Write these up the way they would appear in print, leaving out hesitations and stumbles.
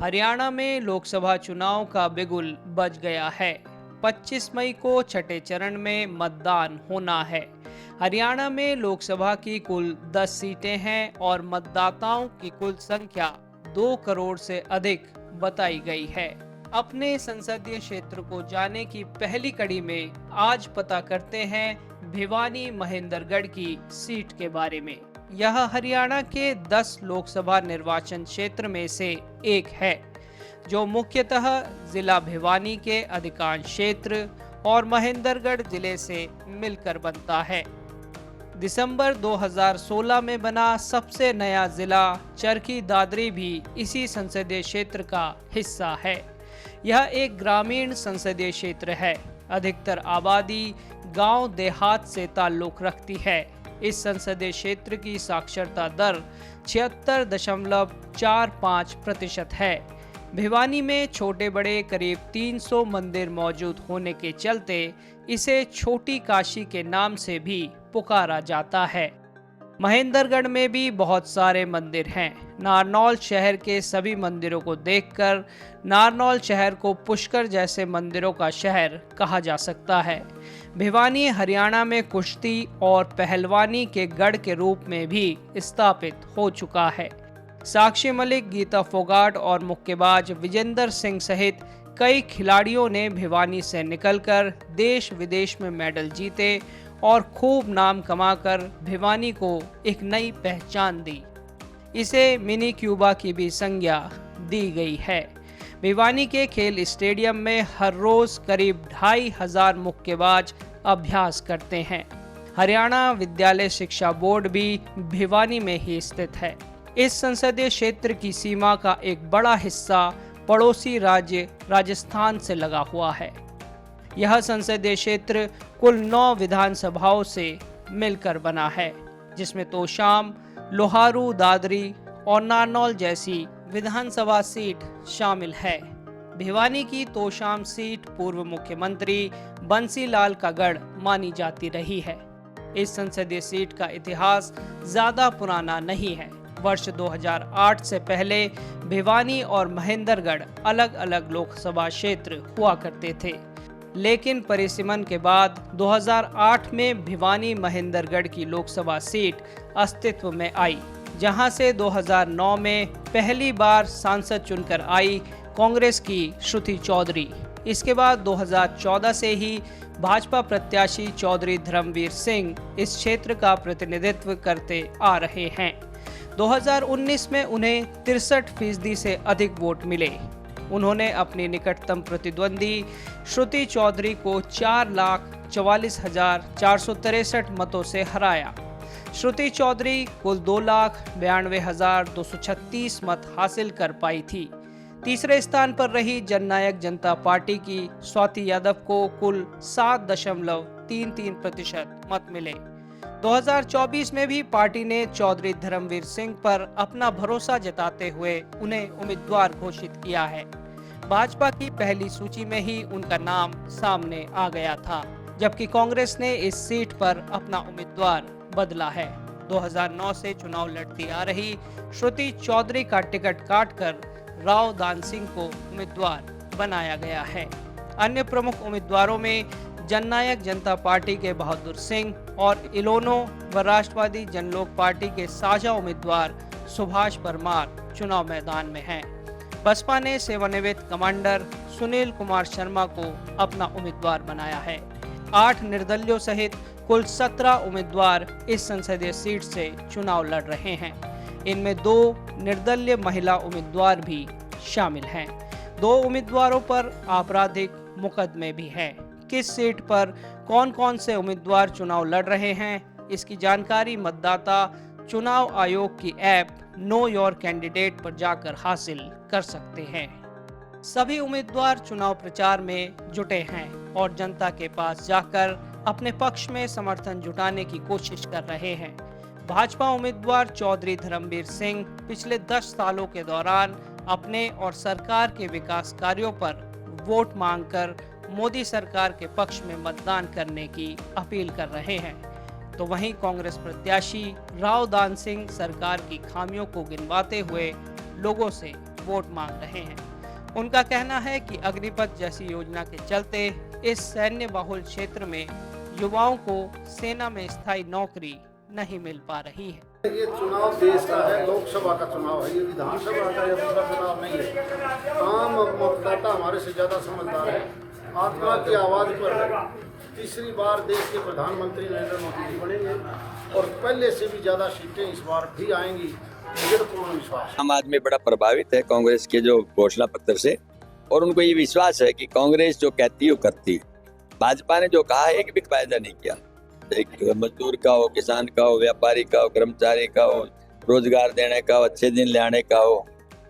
हरियाणा में लोकसभा चुनाव का बिगुल बज गया है। 25 मई को छठे चरण में मतदान होना है। हरियाणा में लोकसभा की कुल 10 सीटें हैं और मतदाताओं की कुल संख्या 2 करोड़ से अधिक बताई गई है। अपने संसदीय क्षेत्र को जाने की पहली कड़ी में आज पता करते हैं भिवानी महेंद्रगढ़ की सीट के बारे में। यह हरियाणा के 10 लोकसभा निर्वाचन क्षेत्र में से एक है, जो मुख्यतः जिला भिवानी के अधिकांश क्षेत्र और महेंद्रगढ़ जिले से मिलकर बनता है। दिसंबर 2016 में बना सबसे नया जिला चरखी दादरी भी इसी संसदीय क्षेत्र का हिस्सा है। यह एक ग्रामीण संसदीय क्षेत्र है। अधिकतर आबादी गांव देहात से ताल्लुक रखती है। इस संसदीय क्षेत्र की साक्षरता दर 76.45% है। भिवानी में छोटे बड़े करीब 300 मंदिर मौजूद होने के चलते इसे छोटी काशी के नाम से भी पुकारा जाता है। महेंद्रगढ़ में भी बहुत सारे मंदिर हैं। नारनौल शहर के सभी मंदिरों को देखकर नारनौल शहर को पुष्कर जैसे मंदिरों का शहर कहा जा सकता है। भिवानी हरियाणा में कुश्ती और पहलवानी के गढ़ के रूप में भी स्थापित हो चुका है। साक्षी मलिक, गीता फोगाट और मुक्केबाज विजेंदर सिंह सहित कई खिलाड़ियों ने भिवानी से निकलकर देश विदेश में मेडल जीते और खूब नाम कमाकर भिवानी को एक नई पहचान दी। इसे मिनी क्यूबा की भी संज्ञा दी गई है। भिवानी के खेल स्टेडियम में हर रोज करीब 2500 मुक्केबाज अभ्यास करते हैं। हरियाणा विद्यालय शिक्षा बोर्ड भी भिवानी में ही स्थित है। इस संसदीय क्षेत्र की सीमा का एक बड़ा हिस्सा पड़ोसी राज्य राजस्थान से लगा हुआ है। यह संसदीय क्षेत्र कुल 9 विधानसभाओं से मिलकर बना है, जिसमें तोशाम, लोहारू, दादरी और नारनौल जैसी विधानसभा सीट शामिल है। भिवानी की तोशाम सीट पूर्व मुख्यमंत्री बंसीलाल का गढ़ मानी जाती रही है। इस संसदीय सीट का इतिहास ज्यादा पुराना नहीं है। वर्ष 2008 से पहले भिवानी और महेंद्रगढ़ अलग अलग लोकसभा क्षेत्र हुआ करते थे, लेकिन परिसीमन के बाद 2008 में भिवानी महेंद्रगढ़ की लोकसभा सीट अस्तित्व में आई, जहां से 2009 में पहली बार सांसद चुनकर आई कांग्रेस की श्रुति चौधरी। इसके बाद 2014 से ही भाजपा प्रत्याशी चौधरी धर्मवीर सिंह इस क्षेत्र का प्रतिनिधित्व करते आ रहे हैं। 2019 में उन्हें 63% से अधिक वोट मिले। उन्होंने अपनी निकटतम प्रतिद्वंदी श्रुति चौधरी को 4,44,463 मतों से हराया। श्रुति चौधरी कुल 2,92,236 मत हासिल कर पाई थी। तीसरे स्थान पर रही जननायक जनता पार्टी की स्वाति यादव को कुल 7.33% मत मिले। 2024 में भी पार्टी ने चौधरी धर्मवीर सिंह पर अपना भरोसा जताते हुए उन्हें उम्मीदवार घोषित किया है। भाजपा की पहली सूची में ही उनका नाम सामने आ गया था, जबकि कांग्रेस ने इस सीट पर अपना उम्मीदवार बदला है। 2009 से चुनाव लड़ती आ रही श्रुति चौधरी का टिकट काटकर राव दान सिंह को उम्मीदवार बनाया गया है। अन्य प्रमुख उम्मीदवारों में जननायक जनता पार्टी के बहादुर सिंह और इलोनो व राष्ट्रवादी जनलोक पार्टी के साझा उम्मीदवार सुभाष परमार चुनाव मैदान में हैं। बसपा ने सेवानिवृत्त कमांडर सुनील कुमार शर्मा को अपना उम्मीदवार बनाया है। 8 निर्दलियों सहित कुल 17 उम्मीदवार इस संसदीय सीट से चुनाव लड़ रहे हैं। इनमें 2 निर्दलीय महिला उम्मीदवार भी शामिल हैं। 2 उम्मीदवारों पर आपराधिक मुकदमे भी हैं। किस सीट पर कौन कौन से उम्मीदवार चुनाव लड़ रहे हैं, इसकी जानकारी मतदाता चुनाव आयोग की ऐप नो योर कैंडिडेट पर जाकर हासिल कर सकते हैं। सभी उम्मीदवार चुनाव प्रचार में जुटे हैं और जनता के पास जाकर अपने पक्ष में समर्थन जुटाने की कोशिश कर रहे हैं। भाजपा उम्मीदवार चौधरी धर्मवीर सिंह पिछले 10 सालों के दौरान अपने और सरकार के विकास कार्यों पर वोट मांगकर मोदी सरकार के पक्ष में मतदान करने की अपील कर रहे हैं। तो वहीं कांग्रेस प्रत्याशी राव दान सिंह सरकार की खामियों को गिनवाते हुए लोगों से वोट मांग रहे हैं। उनका कहना है कि अग्निपथ जैसी योजना के चलते इस सैन्य बहुल क्षेत्र में युवाओं को सेना में स्थायी नौकरी नहीं मिल पा रही है। ये चुनाव देश का है, लोकसभा का चुनाव है, ये विधानसभा का या दूसरा चुनाव नहीं है। आम मतदाता हमारे से ज़्यादा समझदार है। आत्मा की आवाज़ पर तीसरी बार देश के प्रधानमंत्री नरेंद्र मोदी जी बनेंगे और पहले से भी ज़्यादा सीटें इस बार भी आएंगी, मुझे तो पूर्ण विश्वास है। आम आदमी बड़ा प्रभावित है कांग्रेस के जो घोषणा पत्र से, और उनको ये विश्वास है कि कांग्रेस जो कहती है वो करती है। भाजपा ने जो कहा एक भी फायदा नहीं किया। एक मजदूर का हो, किसान का हो, व्यापारी का हो, कर्मचारी का हो, रोजगार देने का हो, अच्छे दिन लाने का हो,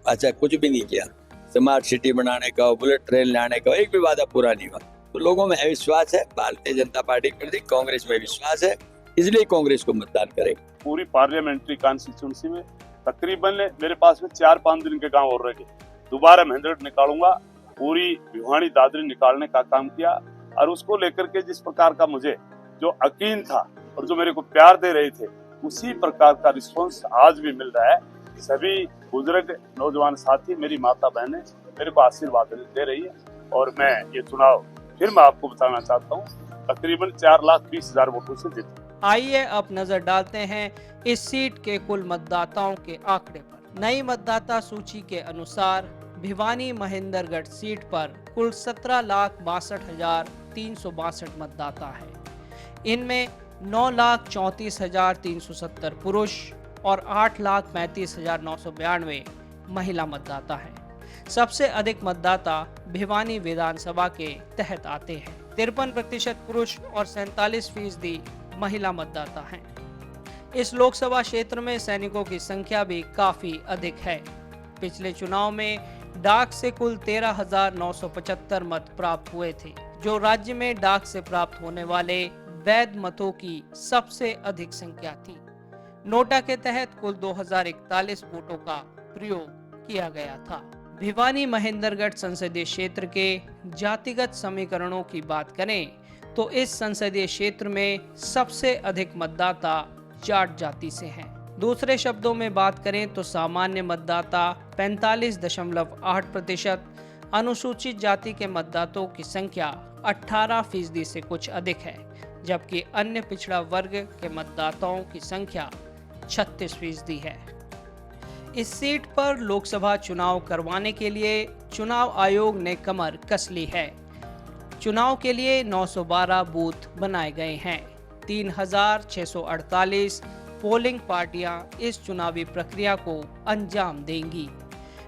अच्छा कुछ भी नहीं किया। स्मार्ट सिटी बनाने का हो, बुलेट ट्रेन लाने का हो, एक भी वादा पूरा नहीं हुआ। तो लोगों में विश्वास है, भारतीय जनता पार्टी के प्रति कांग्रेस में विश्वास है, इसलिए कांग्रेस को मतदान करें। पूरी पार्लियामेंट्री कॉन्स्टिट्यूंसी में तकरीबन मेरे पास में 4-5 दिन के गांव और रह गए। दोबारा महेंद्रगढ़ निकालूंगा, पूरी भिवानी दादरी निकालने का काम किया, और उसको लेकर के जिस प्रकार का मुझे जो यकीन था और जो मेरे को प्यार दे रहे थे, उसी प्रकार का रिस्पॉन्स आज भी मिल रहा है। सभी बुजुर्ग नौजवान साथी, मेरी माता बहनें मेरे को आशीर्वाद दे रही है, और मैं ये चुनाव फिर मैं आपको बताना चाहता हूँ तकरीबन 4,20,000 वोटों से जीता। आइए अब नजर डालते हैं इस सीट के कुल मतदाताओं के आंकड़े पर। नई मतदाता सूची के अनुसार भिवानी महेंद्रगढ़ सीट पर कुल 17,62,362 मतदाता हैं। इनमें 9,34,370 पुरुष और 8,35,992 महिला मतदाता हैं। सबसे अधिक मतदाता भिवानी विधानसभा के तहत आते हैं। 53% पुरुष और 47% महिला मतदाता हैं। इस लोकसभा क्षेत्र में सैनिकों की संख्या भी काफी अधिक है। पिछले चुनाव में डाक से कुल 13,975 मत प्राप्त हुए थे, जो राज्य में डाक से प्राप्त होने वाले वैध मतों की सबसे अधिक संख्या थी। नोटा के तहत कुल 2,041 वोटों का प्रयोग किया गया था। भिवानी महेंद्रगढ़ संसदीय क्षेत्र के जातिगत समीकरणों की बात करें तो इस संसदीय क्षेत्र में सबसे अधिक मतदाता जाट जाति से हैं। दूसरे शब्दों में बात करें तो सामान्य मतदाता 45.8%, अनुसूचित जाति के मतदाताओं की संख्या 18% से कुछ अधिक है, जबकि अन्य पिछड़ा वर्ग के मतदाताओं की संख्या 36% है। इस सीट पर लोकसभा चुनाव करवाने के लिए चुनाव आयोग ने कमर कस ली है। चुनाव के लिए 912 बूथ बनाए गए हैं। 3,648 पोलिंग पार्टियां इस चुनावी प्रक्रिया को अंजाम देंगी।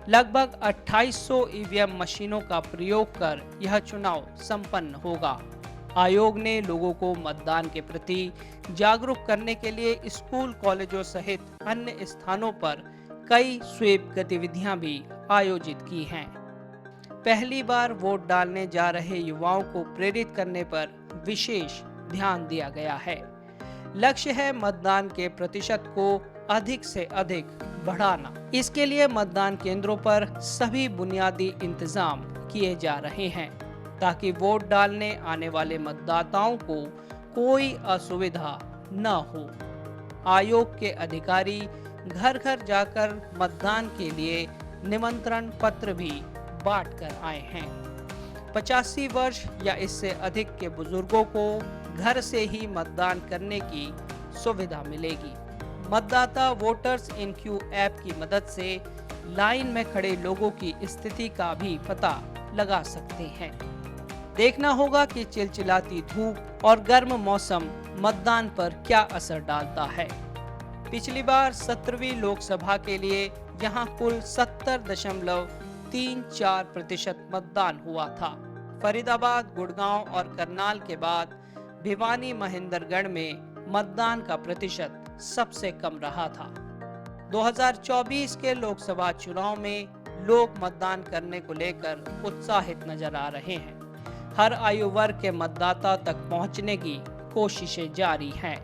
लगभग 2,800 ईवीएम मशीनों का प्रयोग कर यह चुनाव संपन्न होगा। आयोग ने लोगों को मतदान के प्रति जागरूक करने के लिए स्कूल, कॉलेजों सहित अन्य स्थानों पर कई स्वीप गतिविधियां भी आयोजित की हैं। पहली बार वोट डालने जा रहे युवाओं को प्रेरित करने पर विशेष ध्यान दिया गया है। लक्ष्य है मतदान के प्रतिशत को अधिक से अधिक बढ़ाना। इसके लिए मतदान केंद्रों पर सभी बुनियादी इंतजाम किए जा रहे हैं ताकि वोट डालने आने वाले मतदाताओं को कोई असुविधा न हो। आयोग के अधिकारी घर घर जाकर मतदान के लिए निमंत्रण पत्र भी बांट कर आए हैं। 85 वर्ष या इससे अधिक के बुजुर्गों को घर से ही मतदान करने की सुविधा मिलेगी। मतदाता वोटर्स इन क्यू ऐप की मदद से लाइन में खड़े लोगों की स्थिति का भी पता लगा सकते हैं। देखना होगा कि चिलचिलाती धूप और गर्म मौसम मतदान पर क्या असर डालता है। पिछली बार 17वीं लोकसभा के लिए यहां कुल 70.34% मतदान हुआ था। फरीदाबाद, गुड़गांव और करनाल के बाद भिवानी महेंद्रगढ़ में मतदान का प्रतिशत सबसे कम रहा था। 2024 के लोकसभा चुनाव में लोग मतदान करने को लेकर उत्साहित नजर आ रहे हैं। हर आयु वर्ग के मतदाता तक पहुंचने की कोशिशें जारी हैं।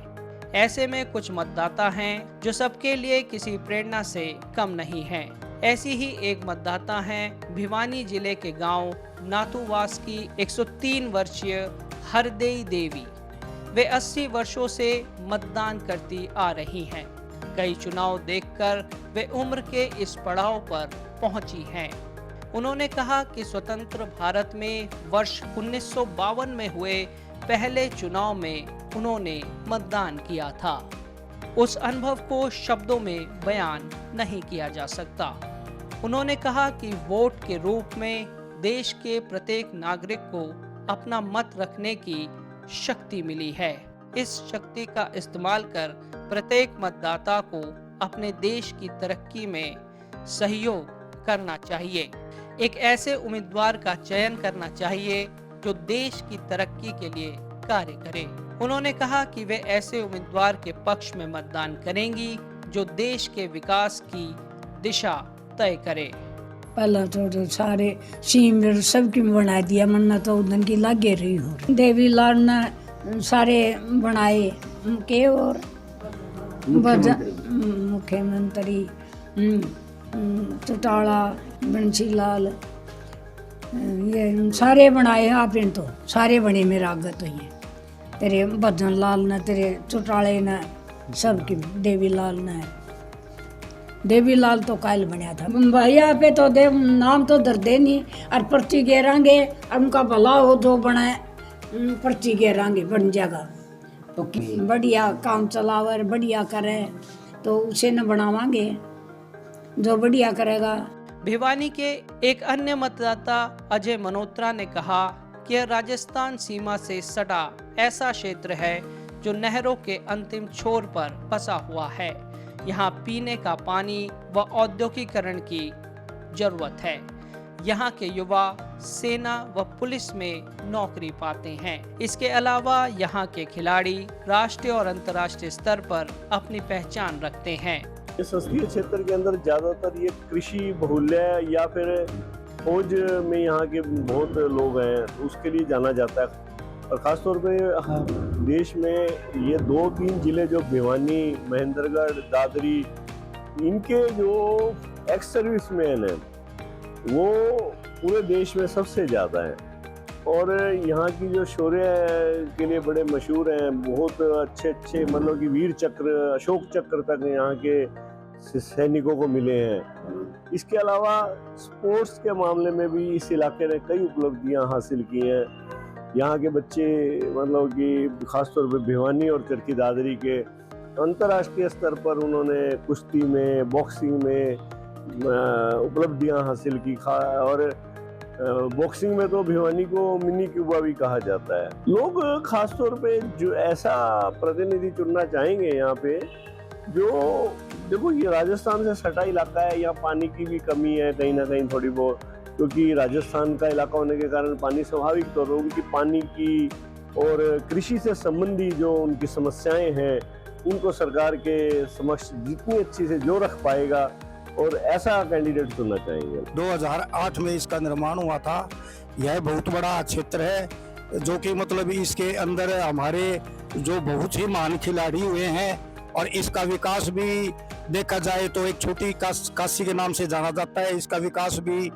ऐसे में कुछ मतदाता हैं जो सबके लिए किसी प्रेरणा से कम नहीं हैं। ऐसी ही एक मतदाता हैं भिवानी जिले के गांव नाथुवास की 103 वर्षीय हरदेई देवी। वे 80 वर्षों से मतदान करती आ रही हैं। कई चुनाव देखकर वे उम्र के इस पड़ाव पर पहुंची हैं। उन्होंने कहा कि स्वतंत्र भारत में वर्ष 1952 में हुए पहले चुनाव में उन्होंने मतदान किया था। उस अनुभव को शब्दों में बयान नहीं किया जा सकता। उन्होंने कहा कि वोट के रूप में देश के प्रत्येक नागरिक को अपना मत रखने की शक्ति मिली है। इस शक्ति का इस्तेमाल कर प्रत्येक मतदाता को अपने देश की तरक्की में सहयोग करना चाहिए। एक ऐसे उम्मीदवार का चयन करना चाहिए जो देश की तरक्की के लिए कार्य करे। उन्होंने कहा कि वे ऐसे उम्मीदवार के पक्ष में मतदान करेंगी जो देश के विकास की दिशा तय करे। पहला तो सारे सीम सबकी बना दिया, मन्ना तो उधन की लागे रही हो। देवीलाल ने सारे बनाए के और मुख्यमंत्री चौटाला, बंशीलाल, ये सारे बनाए। आपने तो सारे बने मेरा आगत हुई है। तेरे भजन लाल ने, तेरे चौटाले ने, सबकी देवीलाल तो कायल बनया था। भैया पे तो दे नाम तो दर्दे नहीं और पर्ची गेरांगे और उनका भला हो जो बनाए पर्ची गेरांगे बन जाएगा। तो बढ़िया काम चलावर बढ़िया करे तो उसे न बनावांगे जो बढ़िया करेगा। भिवानी के एक अन्य मतदाता अजय मल्होत्रा ने कहा कि यह राजस्थान सीमा से सटा ऐसा क्षेत्र है जो नहरों के अंतिम छोर पर बसा हुआ है। यहाँ पीने का पानी व औद्योगिकरण की जरूरत है। यहाँ के युवा सेना व पुलिस में नौकरी पाते हैं। इसके अलावा यहाँ के खिलाड़ी राष्ट्रीय और अंतर्राष्ट्रीय स्तर पर अपनी पहचान रखते हैं। इस संसदीय क्षेत्र के अंदर ज्यादातर ये कृषि बहुल्य या फिर फौज में यहाँ के बहुत लोग हैं, तो उसके लिए जाना जाता है। और ख़ासतौर पे देश में ये 2-3 जिले जो भिवानी, महेंद्रगढ़, दादरी, इनके जो एक्स सर्विसमैन हैं वो पूरे देश में सबसे ज़्यादा हैं। और यहाँ की जो शौर्य के लिए बड़े मशहूर हैं, बहुत अच्छे मतलब कि वीर चक्र, अशोक चक्र तक यहाँ के सैनिकों को मिले हैं। इसके अलावा स्पोर्ट्स के मामले में भी इस इलाके ने कई उपलब्धियाँ हासिल की हैं। यहाँ के बच्चे मतलब कि खासतौर पर भिवानी और चरखी दादरी के अंतर्राष्ट्रीय स्तर पर उन्होंने कुश्ती में, बॉक्सिंग में उपलब्धियाँ हासिल की। और बॉक्सिंग में तो भिवानी को मिनी क्यूबा भी कहा जाता है। लोग खासतौर पे जो ऐसा प्रतिनिधि चुनना चाहेंगे यहाँ पे जो, देखो ये राजस्थान से सटा इलाका है, यहाँ पानी की भी कमी है कहीं ना कहीं थोड़ी बहुत, क्योंकि राजस्थान का इलाका होने के कारण पानी स्वाभाविक तौर पर उनकी पानी की और कृषि से संबंधी जो उनकी समस्याएं हैं उनको सरकार के समक्ष जितनी अच्छी से जो रख पाएगा और ऐसा कैंडिडेट चुनना चाहेंगे। 2008 में इसका निर्माण हुआ था। यह बहुत बड़ा क्षेत्र है जो कि मतलब इसके अंदर हमारे जो बहुत ही महान खिलाड़ी हुए हैं और इसका विकास भी देखा जाए तो एक छोटी काशी के नाम से जाना जाता है। इसका विकास भी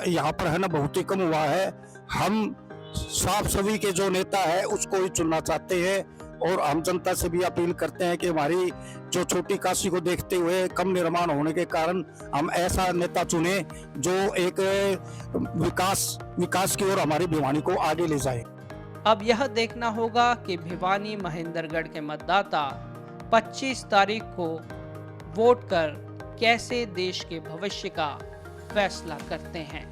यहाँ पर है ना बहुत ही कम हुआ है। हम साफ सभी के जो नेता है उसको ही चुनना चाहते हैं और हम जनता से भी अपील करते हैं कि हमारी जो छोटी काशी को देखते हुए कम निर्माण होने के कारण हम ऐसा नेता चुने जो एक विकास की ओर हमारी भिवानी को आगे ले जाए। अब यह देखना होगा कि भिवानी महेंद्रगढ़ के मतदाता 25 तारीख को वोट कर कैसे देश के भविष्य का फैसला करते हैं।